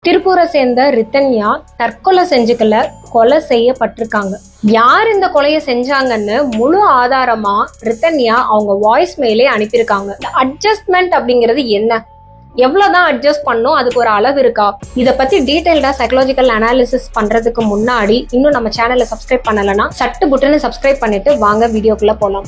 திருப்பூரை சேர்ந்த ரித்தன்யா தற்கொலை செஞ்சுக்கல, கொலை செய்யப்பட்டிருக்காங்க. யார் இந்த கொலையை செஞ்சாங்கன்னு முழு ஆதாரமா ரித்தன்யா அவங்க வாய்ஸ் மெயிலே அனுப்பியிருக்காங்க. அட்ஜஸ்ட்மெண்ட் அப்படிங்கிறது என்ன, எவ்வளவுதான் அட்ஜஸ்ட் பண்ணும், அதுக்கு ஒரு அளவு இருக்கா? இதை பத்தி டீடைல்டா சைக்காலஜிக்கல் அனாலிசிஸ் பண்றதுக்கு முன்னாடி இன்னும் நம்ம சேனலை சப்ஸ்கிரைப் பண்ணலன்னா சட்டு புட்டுன்னு சப்ஸ்கிரைப் பண்ணிட்டு வாங்க வீடியோக்குள்ள போலாம்.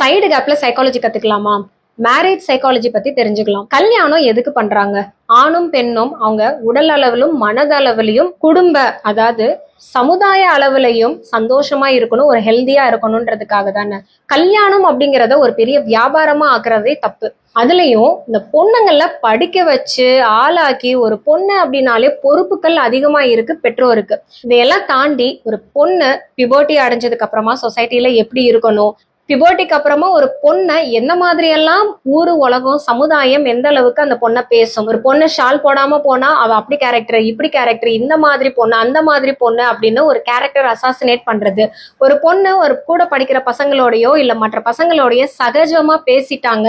சைடு கேப்ல சைக்காலஜி கத்துக்கலாமா? மேரேஜ் சைக்காலஜி பத்தி தெரிஞ்சுக்கலாம். கல்யாணம் எதுக்கு பண்றாங்க? ஆணும் பெண்ணும் அவங்க உடல் அளவிலும் மனதளவிலையும் குடும்ப அதாவது சமுதாய அளவுலையும் சந்தோஷமா இருக்கணும், ஒரு ஹெல்தியா இருக்கணும்ன்றதுக்காக தானே. கல்யாணம் அப்படிங்கிறத ஒரு பெரிய வியாபாரமா ஆக்குறதே தப்பு. அதுலயும் இந்த பொண்ணுங்கள படிக்க வச்சு ஆளாக்கி, ஒரு பொண்ணு அப்படின்னாலே பொறுப்புகள் அதிகமா இருக்கு பெற்றோருக்கு. இதையெல்லாம் தாண்டி ஒரு பொண்ணு பியூபர்ட்டி அடைஞ்சதுக்கு அப்புறமா சொசைட்டில எப்படி இருக்கணும், பியூபர்ட்டிக்கு அப்புறமா ஒரு பொண்ணை எந்த மாதிரி எல்லாம் ஊரு உலகம் சமுதாயம் எந்த அளவுக்கு அந்த பொண்ணை பேசும். ஒரு பொண்ணு ஷால் போடாம போனா அவ அப்படி கேரக்டர், இப்படி கேரக்டர், இந்த மாதிரி பொண்ணு அந்த மாதிரி பொண்ணு அப்படின்னு ஒரு கேரக்டர் அசாசினேட் பண்றது. ஒரு பொண்ணு ஒரு கூட படிக்கிற பசங்களோடயோ இல்ல மற்ற பசங்களோடய சகஜமா பேசிட்டாங்க,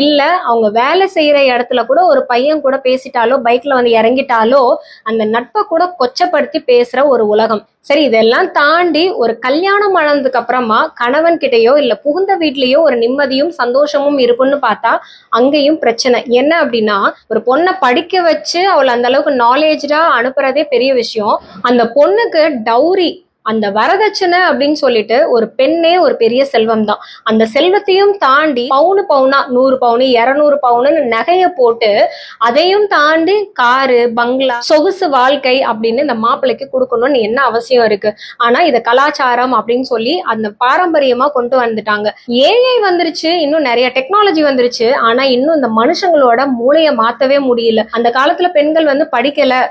இல்ல அவங்க வேலை செய்யற இடத்துல கூட ஒரு பையன் கூட பேசிட்டாலோ பைக்ல வந்து இறங்கிட்டாலோ அந்த நட்பை கூட கொச்சப்படுத்தி பேசுற ஒரு உலகம். சரி, இதெல்லாம் தாண்டி ஒரு கல்யாணம் ஆனதுக்கு அப்புறமா கணவன் கிட்டயோ இல்ல புகுந்த வீட்லயோ ஒரு நிம்மதியும் சந்தோஷமும் இருக்குன்னு பார்த்தா அங்கேயும் பிரச்சனை. என்ன அப்படின்னா, ஒரு பொண்ணை படிக்க வச்சு அவளை அந்த அளவுக்கு நாலேஜா அனுப்புறதே பெரிய விஷயம். அந்த பொண்ணுக்கு டவுரி, அந்த வரதட்சணை அப்படின்னு சொல்லிட்டு ஒரு பெண்ணே ஒரு பெரிய செல்வம் தான். அந்த செல்வத்தையும் தாண்டி பவுனு பவுனா 100 பவுனு 200 பவுனுன்னு நகைய போட்டு அதையும் தாண்டி காரு பங்களா சொகுசு வாழ்க்கை அப்படின்னு இந்த மாப்பிள்ளைக்கு கொடுக்கணும்னு என்ன அவசியம் இருக்கு? ஆனா இத கலாச்சாரம் அப்படின்னு சொல்லி அந்த பாரம்பரியமா கொண்டு வந்துட்டாங்க. ஏஐ வந்துருச்சு, இன்னும் நிறைய டெக்னாலஜி வந்துருச்சு, ஆனா இன்னும் இந்த மனுஷங்களோட மூளைய மாத்தவே முடியல. அந்த காலத்துல பெண்கள் வந்து படிக்கல,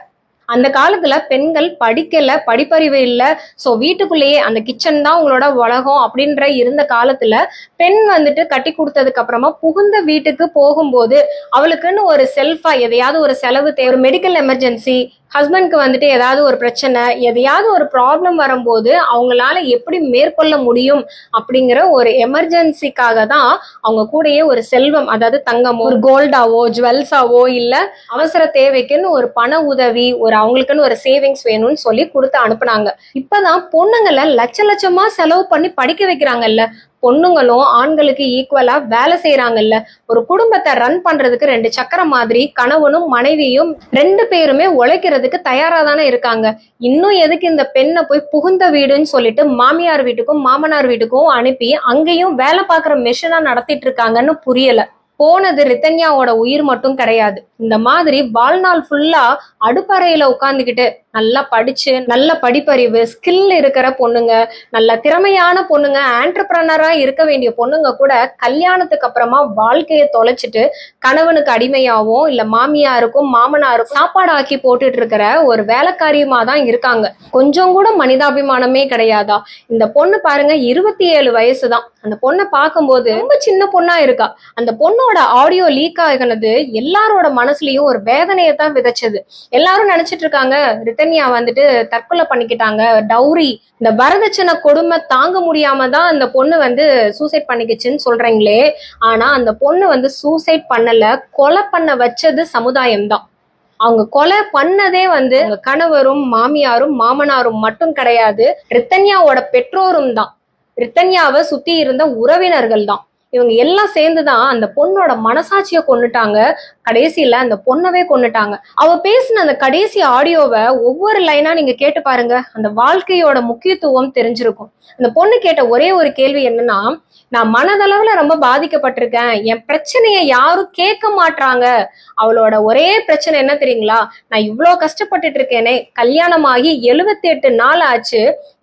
அந்த காலத்துல பெண்கள் படிக்கல, படிப்பறிவு இல்லை, ஸோ வீட்டுக்குள்ளேயே அந்த கிச்சன் தான் உங்களோட உலகம் அப்படின்ற இருந்த காலத்துல பெண் வந்துட்டு கட்டி கொடுத்ததுக்கு அப்புறமா புகுந்த வீட்டுக்கு போகும்போது அவளுக்குன்னு ஒரு செல்ஃபா எதையாவது ஒரு செலவு தேவை, ஒரு மெடிக்கல் எமர்ஜென்சி, ஹஸ்பண்ட்க்கு வந்துட்டு ஏதாவது ஒரு பிரச்சனை, எதையாவது ஒரு ப்ராப்ளம் வரும்போது அவங்களால எப்படி மேற்கொள்ள முடியும் அப்படிங்கிற ஒரு எமர்ஜென்சிக்காக தான் அவங்க கூடயே ஒரு செல்வம், அதாவது தங்கமோ ஒரு கோல்டாவோ ஜுவல்ஸாவோ இல்ல அவசர தேவைக்குன்னு ஒரு பண உதவி, ஒரு அவங்களுக்குன்னு ஒரு சேவிங்ஸ் வேணும்னு சொல்லி கொடுத்து அனுப்புனாங்க. இப்பதான் பொண்ணுங்களை லட்ச லட்சமா செலவு பண்ணி படிக்க வைக்கிறாங்கல்ல, பொண்ணுங்களும் ஆண்களுக்கு ஈக்குவலா வேலை செய்யறாங்கல்ல. ஒரு குடும்பத்தை ரன் பண்றதுக்கு 2 சக்கரம் மாதிரி கணவனும் மனைவியும் 2 பேருமே உழைக்கிறதுக்கு தயாரா தானே இருக்காங்க. இன்னும் எதுக்கு இந்த பெண்ணை போய் புகுந்த வீடுன்னு சொல்லிட்டு மாமியார் வீட்டுக்கும் மாமனார் வீட்டுக்கும் அனுப்பி அங்கேயும் வேலை பார்க்குற மெஷினா நடத்திட்டு இருக்காங்கன்னு புரியல. போனது ரித்தன்யாவோட உயிர் மட்டும் கிடையாது. இந்த மாதிரி வாழ்நாள் ஃபுல்லா அடுப்பறையில உட்காந்துக்கிட்டு நல்லா படிச்சு நல்ல படிப்பறிவு ஸ்கில் இருக்கிற பொண்ணுங்க, நல்ல திறமையான பொண்ணுங்க, ஆண்டர்பிரனரா இருக்க வேண்டிய பொண்ணுங்க கூட கல்யாணத்துக்கு அப்புறமா வாழ்க்கையை தொலைச்சிட்டு கணவனுக்கு அடிமையாவும் இல்ல மாமியாருக்கும் மாமனாருக்கும் சாப்பாடு ஆக்கி போட்டுட்டு இருக்கிற ஒரு வேலைக்காரியமா தான் இருக்காங்க. கொஞ்சம் கூட மனிதாபிமானமே கிடையாதா? இந்த பொண்ணு பாருங்க, 27 வயசு தான். அந்த பொண்ணை பார்க்கும்போது ரொம்ப சின்ன பொண்ணா இருக்கா. அந்த பொண்ணோட ஆடியோ லீக் ஆகினது எல்லாரோட மனசுலயும் ஒரு வேதனையை தான் விதைச்சது. எல்லாரும் நினைச்சிட்டு இருக்காங்க ரித்தன்யா வந்துட்டு தற்கொலை பண்ணிக்கிட்டாங்க, டவுரி இந்த வரதட்சணை கொடுமை தாங்க முடியாம தான் அந்த பொண்ணு வந்து சூசைட் பண்ணிக்கிச்சுன்னு சொல்றீங்களே. ஆனா அந்த பொண்ணு வந்து சூசைட் பண்ணல, கொலை பண்ண வச்சது சமுதாயம் தான். அவங்க கொலை பண்ணதே வந்து கணவரும் மாமியாரும் மாமனாரும் மட்டும் கிடையாது, ரித்தன்யாவோட பெற்றோரும் தான், ரித்தன்யாவை சுத்தி இருந்த உறவினர்கள் தான். இவங்க எல்லாம் சேர்ந்துதான் அந்த பொண்ணோட மனசாட்சியை கொன்னுட்டாங்க. கடைசியில அந்த பொண்ணவே கொன்னுட்டாங்க. அவ பேசின அந்த கடைசி ஆடியோவை ஒவ்வொரு லைனா நீங்க கேட்டு பாருங்க, அந்த வாழ்க்கையோட முக்கியத்துவம் தெரிஞ்சிருக்கும். அந்த பொண்ணு கேட்ட ஒரே ஒரு கேள்வி என்னன்னா, நான் மனதளவுல ரொம்ப பாதிக்கப்பட்டிருக்கேன், என் பிரச்சனைய யாரும் கேட்க மாட்டாங்க. அவளோட ஒரே பிரச்சனை என்ன தெரியுங்களா? நான் இவ்வளோ கஷ்டப்பட்டுட்டு இருக்கேனே, கல்யாணமாகி 78 நாள் ஆச்சு,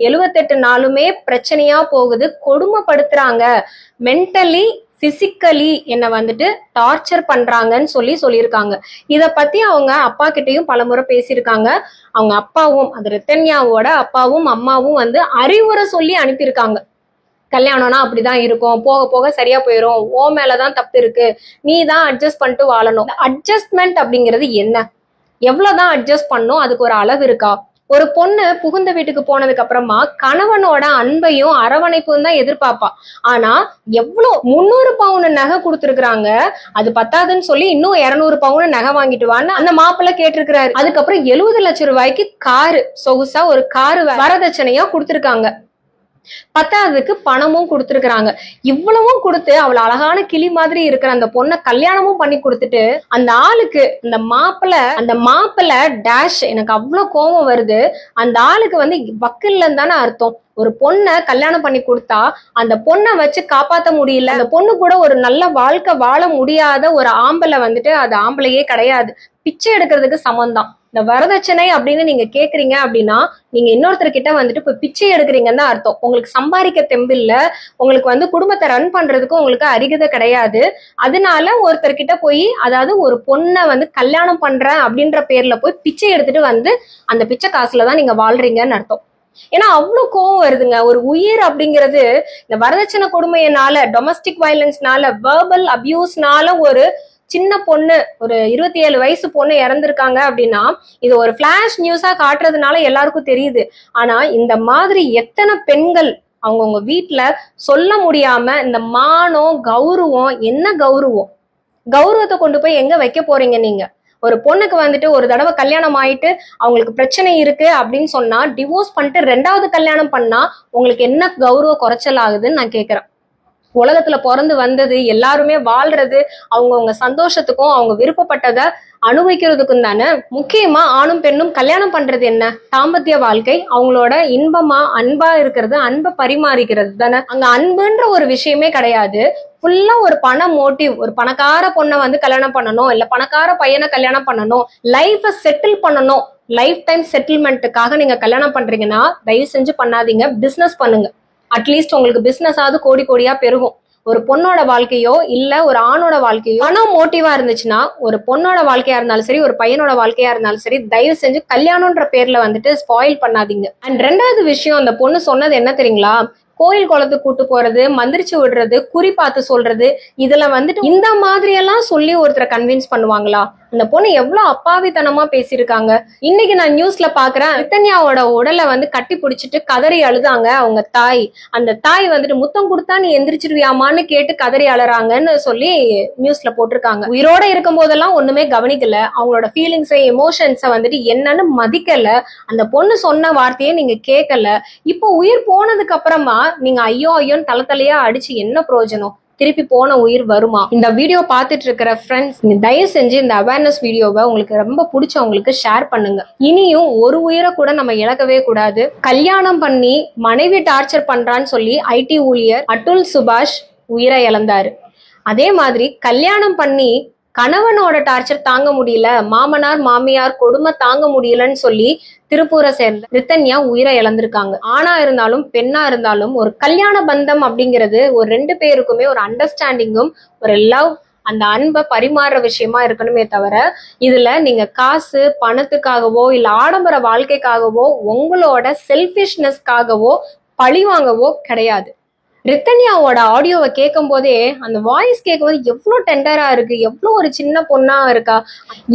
78 நாளுமே பிரச்சனையா போகுது, கொடுமைப்படுத்துறாங்க, மென்டலி பிசிக்கலி என்னை வந்துட்டு டார்ச்சர் பண்றாங்கன்னு சொல்லியிருக்காங்க. இத பத்தி அவங்க அப்பா கிட்டையும் பலமுறை பேசியிருக்காங்க. அவங்க அப்பாவும், அது ரித்தன்யாவோட அப்பாவும் அம்மாவும் வந்து அறிவுரை சொல்லி அனுப்பியிருக்காங்க. கல்யாணம்னா அப்படிதான் இருக்கும், போக போக சரியா போயிடும், ஓ மேலதான் தப்பு இருக்கு, நீ தான் அட்ஜஸ்ட் பண்ணிட்டு வாழணும். அட்ஜஸ்ட்மெண்ட் அப்படிங்கிறது என்ன, எவ்வளவுதான் அட்ஜஸ்ட் பண்ணும், அதுக்கு ஒரு அளவு இருக்கா? ஒரு பொண்ணு புகுந்த வீட்டுக்கு போனதுக்கு அப்புறமா கணவனோட அன்பையும் அரவணைப்பும் தான் எதிர்பார்ப்பா. ஆனா எவ்வளவு 300 பவுன் நகை கொடுத்துருக்காங்க, அது பத்தாதுன்னு சொல்லி இன்னும் 200 பவுன் நகை வாங்கிட்டு வான்னு அந்த மாப்பிள்ளை கேட்டிருக்கிறாரு. அதுக்கப்புறம் 70 லட்சம் ரூபாய்க்கு காரு, சொகுசா ஒரு காரு வரதட்சணையா கொடுத்துருக்காங்க. பத்தாவதுக்கு பணமும் கொடுத்துருக்காங்க. இவ்வளவும் கொடுத்து அவளை அழகான கிளி மாதிரி இருக்கிற அந்த பொண்ணை கல்யாணமும் பண்ணி கொடுத்துட்டு அந்த ஆளுக்கு அந்த மாப்பிள்ள டேஷ் எனக்கு அவ்வளவு கோபம் வருது. அந்த ஆளுக்கு வந்து வக்கில்லன்னு தானே அர்த்தம். ஒரு பொண்ணை கல்யாணம் பண்ணி கொடுத்தா அந்த பொண்ணை வச்சு காப்பாத்த முடியல, அந்த பொண்ணு கூட ஒரு நல்ல வாழ்க்கை வாழ முடியாத ஒரு ஆம்பளை வந்துட்டு அது ஆம்பளையே கிடையாது, பிச்சை எடுக்கிறதுக்கு சமம்தான். இந்த வரதட்சணை அப்படின்னு நீங்க கேக்குறீங்க அப்படின்னா நீங்க இன்னொருத்தர்கிட்ட வந்துட்டு இப்ப பிச்சை எடுக்கிறீங்கன்னு தான் அர்த்தம். உங்களுக்கு சம்பாதிக்க தெம்பு இல்ல, உங்களுக்கு வந்து குடும்பத்தை ரன் பண்றதுக்கும் உங்களுக்கு அருகதை கிடையாது. அதனால ஒருத்தர்கிட்ட போய், அதாவது ஒரு பொண்ணை வந்து கல்யாணம் பண்றேன் அப்படின்ற பேர்ல போய் பிச்சை எடுத்துட்டு வந்து அந்த பிச்சை காசுலதான் நீங்க வாழ்றீங்கன்னு அர்த்தம். ஏன்னா அவ்வளவு கோவம் வருதுங்க. ஒரு உயிர் அப்படிங்கிறது இந்த வரதட்சணை கொடுமையினால, டொமஸ்டிக் வயலன்ஸ்னால, வெர்பல் அபியூஸ்னால ஒரு சின்ன பொண்ணு, ஒரு 27 வயசு பொண்ணு இறந்திருக்காங்க அப்படின்னா இது ஒரு பிளாஷ் நியூஸா காட்டுறதுனால எல்லாருக்கும் தெரியுது. ஆனா இந்த மாதிரி எத்தனை பெண்கள் அவங்கவுங்க வீட்டுல சொல்ல முடியாம இந்த மானம் கௌரவம், என்ன கௌரவத்தை கொண்டு போய் எங்க வைக்க போறீங்க நீங்க? ஒரு பொண்ணுக்கு வந்துட்டு ஒரு தடவை கல்யாணம் ஆயிட்டு அவங்களுக்கு பிரச்சனை இருக்கு அப்படின்னு சொன்னா டிவோர்ஸ் பண்ணிட்டு 2வது கல்யாணம் பண்ணா உங்களுக்கு என்ன கௌரவ குறைச்சல் ஆகுதுன்னு நான் கேக்குறேன். உலகத்துல பிறந்து வந்தது எல்லாருமே வாழ்றது அவங்கவுங்க சந்தோஷத்துக்கும் அவங்க விருப்பப்பட்டதை அனுபவிக்கிறதுக்கும் தானே. முக்கியமா ஆணும் பெண்ணும் கல்யாணம் பண்றது என்ன? தாம்பத்திய வாழ்க்கை, அவங்களோட இன்பமா அன்பா இருக்கிறது, அன்பை பரிமாறிக்கிறது தானே. அங்க அன்புன்ற ஒரு விஷயமே கிடையாது. ஃபுல்லா ஒரு பண மோட்டிவ். ஒரு பணக்கார பொண்ணை வந்து கல்யாணம் பண்ணணும், இல்ல பணக்கார பையனை கல்யாணம் பண்ணணும், லைஃபை செட்டில் பண்ணணும், லைஃப் டைம் செட்டில்மெண்ட்டுக்காக நீங்க கல்யாணம் பண்றீங்கன்னா தயவு செஞ்சு பண்ணாதீங்க. பிசினஸ் பண்ணுங்க. அட்லீஸ்ட் உங்களுக்கு பிசினஸ் ஆகுது கோடி கோடியா பெருகும். ஒரு பொண்ணோட வாழ்க்கையோ இல்ல ஒரு ஆணோட வாழ்க்கையோ பணம் மோட்டிவா இருந்துச்சுன்னா, ஒரு பொண்ணோட வாழ்க்கையா இருந்தாலும் சரி, ஒரு பையனோட வாழ்க்கையா இருந்தாலும் சரி, தயவு செஞ்சு கல்யாணம்ன்ற பேர்ல வந்துட்டு ஸ்பாயில் பண்ணாதீங்க. அண்ட் 2வது விஷயம், அந்த பொண்ணு சொன்னது என்ன தெரியுங்களா? கோயில் குளத்துக்கு கூட்டு போறது, மந்திரிச்சு விடுறது, குறி பார்த்து சொல்றது, இதுல வந்துட்டு இந்த மாதிரி எல்லாம் சொல்லி ஒருத்தரை கன்வின்ஸ் பண்ணுவாங்களா? அந்த பொண்ணு எவ்வளவு அப்பாவித்தனமா பேசியிருக்காங்க. இன்னைக்கு நான் நியூஸ்ல பாக்குறேன், ரித்தன்யாவோட உடலை வந்து கட்டி பிடிச்சிட்டு கதறி அழுதாங்க அவங்க தாய். அந்த தாய் வந்துட்டு முத்தம் கொடுத்தா நீ எந்திரிச்சிருவியாமான்னு கேட்டு கதறி அழறாங்கன்னு சொல்லி நியூஸ்ல போட்டிருக்காங்க. உயிரோட இருக்கும் போதெல்லாம் ஒண்ணுமே கவனிக்கல, அவங்களோட ஃபீலிங்ஸை எமோஷன்ஸை வந்துட்டு என்னன்னு மதிக்கல, அந்த பொண்ணு சொன்ன வார்த்தையை நீங்க கேட்கல. இப்போ உயிர் போனதுக்கு அப்புறமா நீங்க ஐயோ ஐயோன்னு தலையா அடிச்சு என்ன பிரயோஜனம்? திருப்பி போன உயிர் வருமா? இந்த வீடியோ பார்த்துட்டு இருக்கிற ஃப்ரெண்ட்ஸ், தயவு செஞ்சு இந்த அவேர்னஸ் வீடியோவை உங்களுக்கு ரொம்ப பிடிச்சவங்களுக்கு ஷேர் பண்ணுங்க. இனியும் ஒரு உயிரை கூட நம்ம இழக்கவே கூடாது. கல்யாணம் பண்ணி மனைவி டார்ச்சர் பண்றான்னு சொல்லி ஐடி ஊழியர் அட்டுல் சுபாஷ் உயிரை இழந்தாரு. அதே மாதிரி கல்யாணம் பண்ணி கணவனோட டார்ச்சர் தாங்க முடியல, மாமனார் மாமியார் கொடுமை தாங்க முடியலன்னு சொல்லி திருப்பூரை சேர்ந்த ரித்தன்யா உயிரை இழந்திருக்காங்க. ஆணா இருந்தாலும் பெண்ணா இருந்தாலும் ஒரு கல்யாண பந்தம் அப்படிங்கிறது ஒரு 2 பேருக்குமே ஒரு அண்டர்ஸ்டாண்டிங்கும் ஒரு லவ், அந்த அன்பை பரிமாறுற விஷயமா இருக்கணுமே தவிர இதுல நீங்க காசு பணத்துக்காகவோ இல்ல ஆடம்பர வாழ்க்கைக்காகவோ உங்களோட செல்ஃபிஷ்னஸ்க்காகவோ பழி வாங்கவோ கிடையாது. ரித்தன்யாவோட ஆடியோவை கேட்கும் போதே அந்த வாய்ஸ் கேட்கும்போது எவ்வளவு டெண்டரா இருக்கு, எவ்வளவு ஒரு சின்ன பொண்ணா இருக்கா,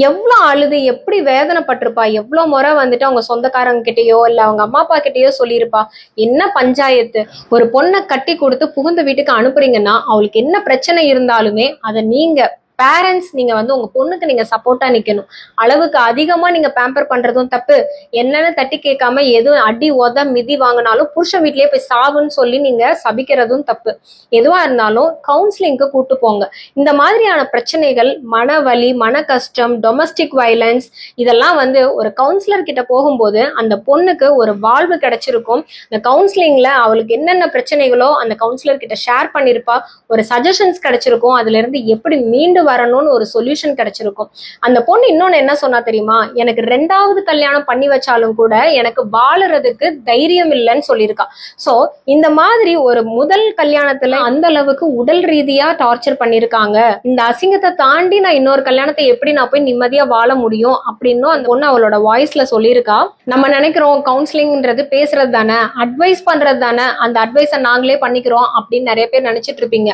எவ்வளவு அழுது எப்படி வேதனைப்பட்டிருப்பா, எவ்வளவு முறை வந்துட்டு அவங்க சொந்தக்காரங்க கிட்டயோ இல்ல அவங்க அம்மா அப்பா கிட்டயோ சொல்லியிருப்பா. என்ன பஞ்சாயத்து! ஒரு பொண்ணை கட்டி கொடுத்து புகுந்த வீட்டுக்கு அனுப்புறீங்கன்னா அவளுக்கு என்ன பிரச்சனை இருந்தாலுமே அதை நீங்க பேரண்ட்ஸ் நீங்க வந்து உங்க பொண்ணுக்கு நீங்க சப்போர்ட்டா நிக்கணும். அளவுக்கு அதிகமா நீங்க பேம்பர் பண்றதும் தப்பு. என்னன்னு தட்டி கேட்காம எதுவும் அடி உத மிதி வாங்கினாலும் புருஷன் வீட்லயே போய் சாவுன்னு சொல்லி நீங்க சபிக்கிறதும் தப்பு. எதுவா இருந்தாலும் கவுன்சிலிங்க்கு கூட்டு போங்க. இந்த மாதிரியான பிரச்சனைகள், மனவலி, மன கஷ்டம், டொமஸ்டிக் வயலன்ஸ், இதெல்லாம் வந்து ஒரு கவுன்சிலர் கிட்ட போகும்போது அந்த பொண்ணுக்கு ஒரு வாழ்வு கிடைச்சிருக்கும். இந்த கவுன்சிலிங்ல அவளுக்கு என்னென்ன பிரச்சனைகளோ அந்த கவுன்சிலர் கிட்ட ஷேர் பண்ணிருப்பா. ஒரு சஜஷன்ஸ் கிடைச்சிருக்கும். அதுல இருந்து எப்படி மீண்டு வரணும்னு ஒரு சொல்யூஷன் கிடைச்சிருக்கும். அந்த பொண்ணு இன்னொன்னு என்ன சொன்னா தெரியுமா? எனக்கு 2வது கல்யாணம் பண்ணி வச்சாலும் கூட எனக்கு வாழறதுக்கு தைரியம் இல்லைன்னு சொல்லியிருக்கா. சோ இந்த மாதிரி ஒரு முதல் கல்யாணத்துல அந்த அளவுக்கு உடல் ரீதியா டார்ச்சர் பண்ணிருக்காங்க. இந்த அசிங்கத்தை தாண்டி நான் இன்னொரு கல்யாணத்தை எப்படி நான் போய் நிம்மதியா வாழ முடியும் அப்படின்னு அந்த பொண்ணு அவளோட வாய்ஸ்ல சொல்லியிருக்கா. நம்ம நினைக்கிறோம் கவுன்சிலிங்ன்றது பேசுறது தானே, அட்வைஸ் பண்றது தானே, அந்த அட்வைஸை நாங்களே பண்ணிக்கிறோம் அப்படின்னு நிறைய பேர் நினைச்சிட்டு இருப்பீங்க.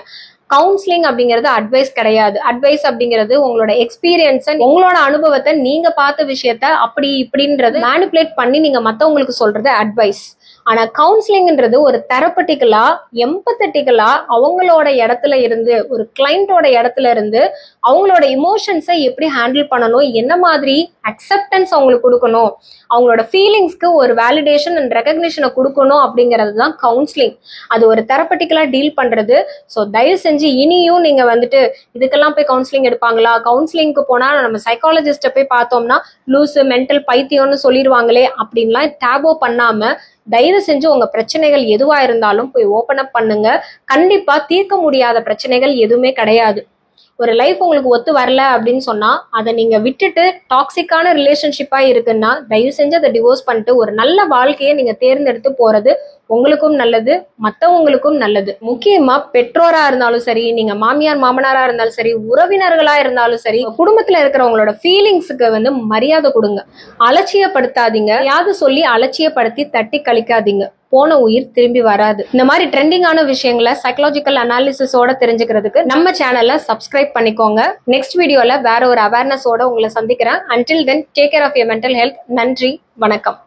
கவுன்சிலிங் அப்படிங்கிறது அட்வைஸ் கிடையாது. அட்வைஸ் அப்படிங்கிறது உங்களோட எக்ஸ்பீரியன்ஸ், உங்களோட அனுபவத்தை, நீங்க பார்த்த விஷயத்த அப்படி இப்படின்றது மேனிபுலேட் பண்ணி நீங்க மத்தவங்களுக்கு சொல்றது அட்வைஸ். ஆனா கவுன்சிலிங்ன்றது ஒரு தெரப்பட்டிக்கலா, எம்பத்தட்டிக்கலா அவங்களோட இடத்துல இருந்து, ஒரு கிளைண்டோட இடத்துல இருந்து அவங்களோட இமோஷன்ஸை எப்படி ஹேண்டில் பண்ணணும், என்ன மாதிரி அக்செப்டன்ஸ் அவங்களுக்கு கொடுக்கணும், அவங்களோட ஃபீலிங்ஸ்க்கு ஒரு வேலிடேஷன் அண்ட் ரெகக்னிஷனை கொடுக்கணும் அப்படிங்கிறது தான் கவுன்சிலிங். அது ஒரு தெரப்பட்டிக்கலா டீல் பண்றது. ஸோ தயவு செஞ்சு இனியும் நீங்க வந்துட்டு இதுக்கெல்லாம் போய் கவுன்சிலிங் எடுப்பாங்களா, கவுன்சிலிங்க்கு போனா நம்ம சைக்காலஜிஸ்ட போய் பார்த்தோம்னா லூசு, மென்டல் பைத்தியம்னு சொல்லிடுவாங்களே அப்படின்லாம் டேபோ பண்ணாம தயவு செஞ்சு உங்க பிரச்சனைகள் எதுவா இருந்தாலும் போய் ஓபன் அப் பண்ணுங்க. கண்டிப்பா தீர்க்க முடியாத பிரச்சனைகள் எதுவுமே கிடையாது. ஒரு லைஃப் உங்களுக்கு ஒத்து வரல அப்படின்னு சொன்னா அதை நீங்க விட்டுட்டு டாக்ஸிக்கான ரிலேஷன்ஷிப்பா இருக்குன்னா தயவு செஞ்சு அதை டிவோர்ஸ் பண்ணிட்டு ஒரு நல்ல வாழ்க்கையை நீங்க தேர்ந்தெடுத்து போறது உங்களுக்கும் நல்லது, மற்றவங்களுக்கும் நல்லது. முக்கியமா பெற்றோரா இருந்தாலும் சரி, நீங்க மாமியார் மாமனாரா இருந்தாலும் சரி, உறவினர்களா இருந்தாலும் சரி, குடும்பத்துல இருக்கிறவங்களோட ஃபீலிங்ஸுக்கு வந்து மரியாதை கொடுங்க. அலட்சியப்படுத்தாதீங்க. யாவது சொல்லி அலட்சியப்படுத்தி தட்டி கழிக்காதீங்க. போன உயிர் திரும்பி வராது. இந்த மாதிரி ட்ரெண்டிங்கான விஷயங்களை சைக்காலஜிக்கல் அனாலிசிஸோட தெரிஞ்சுக்கிறதுக்கு நம்ம சேனலை சப்ஸ்கிரைப் பண்ணிக்கோங்க. நெக்ஸ்ட் வீடியோல வேற ஒரு அவேர்னஸோட உங்களை சந்திக்கிறேன். Until then take care of your mental health. நன்றி, வணக்கம்.